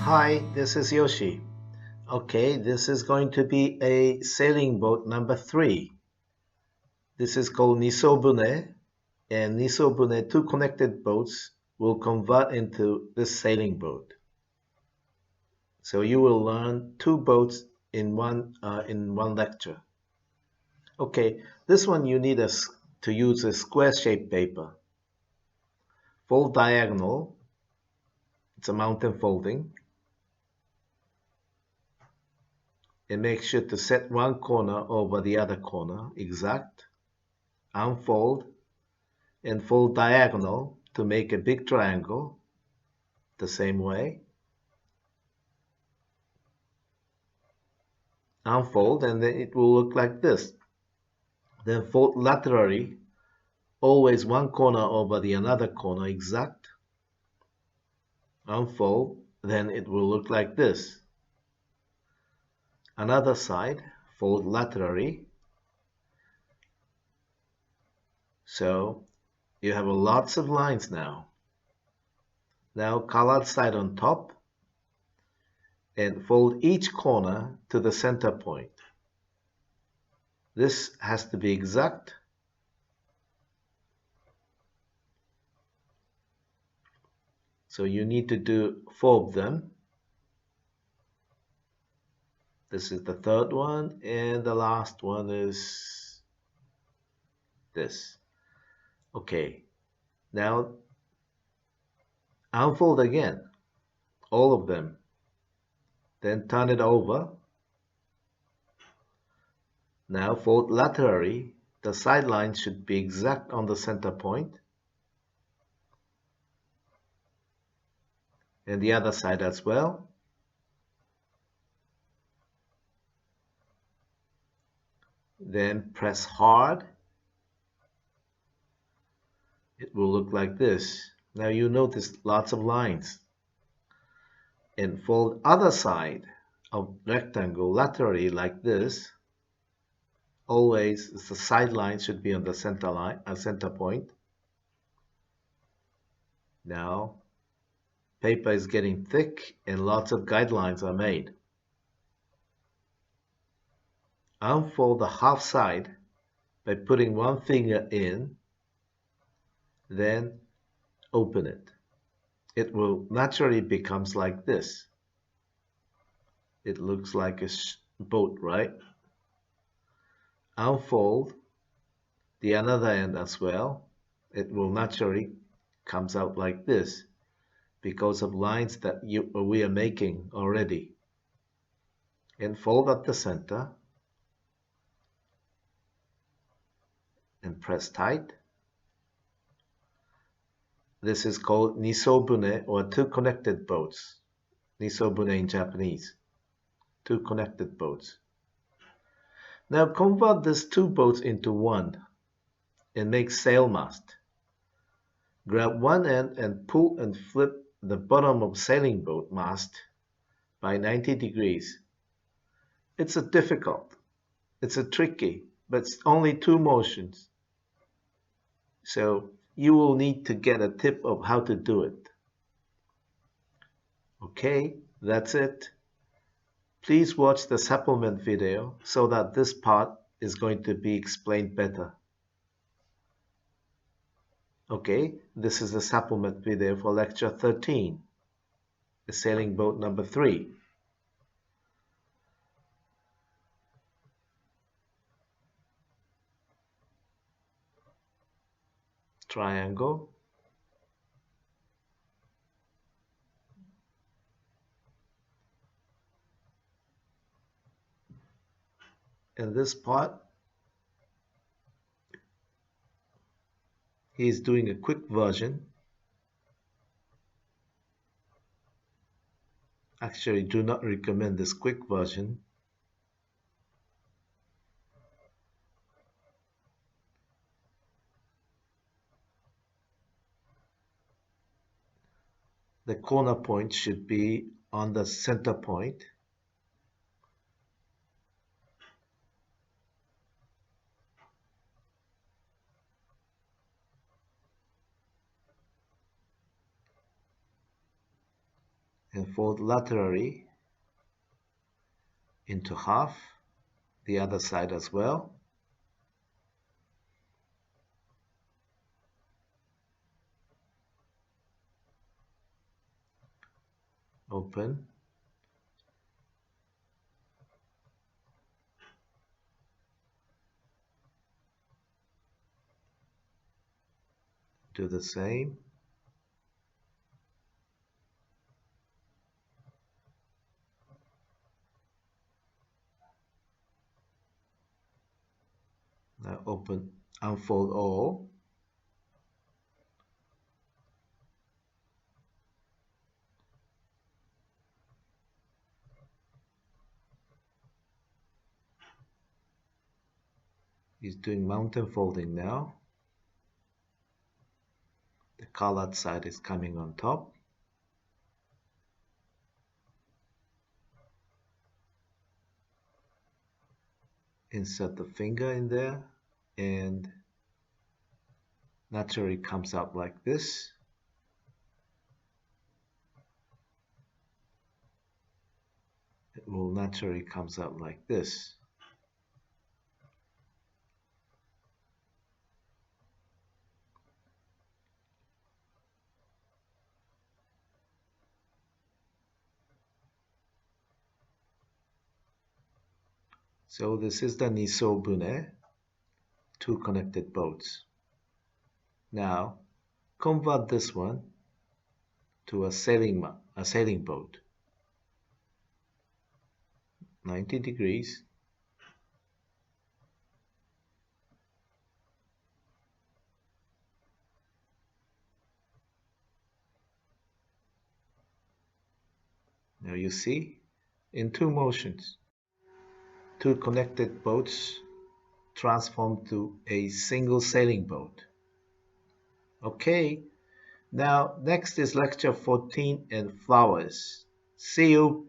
Hi, this is Yoshi. Okay, this is going to be a sailing boat number 3. This is called Nisobune, and Nisobune, two connected boats, will convert into this sailing boat. So you will learn two boats in one lecture. Okay, this one you need to use a square-shaped paper. Fold diagonal. It's a mountain folding. And make sure to set one corner over the other corner, exact. Unfold and fold diagonal to make a big triangle the same way. Unfold and then it will look like this. Then fold laterally, always one corner over the another corner, exact. Unfold, then it will look like this. Another side, fold laterally. So you have lots of lines now. Now colored side on top and fold each corner to the center point. This has to be exact. So you need to do 4 of them. This is the third one, and the last one is this. Okay, now unfold again, all of them. Then turn it over. Now fold laterally. The side line should be exact on the center point. And the other side as well. Then press hard. It will look like this. Now you notice lots of lines. And fold other side of rectangle laterally like this. Always the side line should be on the center line, center point. Now paper is getting thick and lots of guidelines are made. Unfold the half side by putting one finger in, then open it. It will naturally becomes like this. It looks like a boat, right? Unfold the another end as well. It will naturally comes out like this because of lines that we are making already. And fold at the center and press tight. This is called nisobune, or two connected boats. Nisobune in Japanese. Two connected boats. Now convert these two boats into one and make sail mast. Grab one end and pull and flip the bottom of sailing boat mast by 90 degrees. It's a tricky, but it's only 2 motions. So you will need to get a tip of how to do it. Okay, that's it. Please watch the supplement video so that this part is going to be explained better. Okay, this is the supplement video for lecture 13, the sailing boat number 3. Triangle. In this part, he is doing a quick version. Actually, do not recommend this quick version. The corner point should be on the center point. and fold laterally into half, the other side as well. Open. Do the same. Now open, unfold all. He's doing mountain folding now. The colored side is coming on top. Insert the finger in there and naturally comes out like this. It will naturally comes out like this. So this is the nisobune, two connected boats. Now convert this one to a sailing boat. 90 degrees. Now you see, in two motions, two connected boats transformed to a single sailing boat. Okay, now next is lecture 14 and flowers. See you.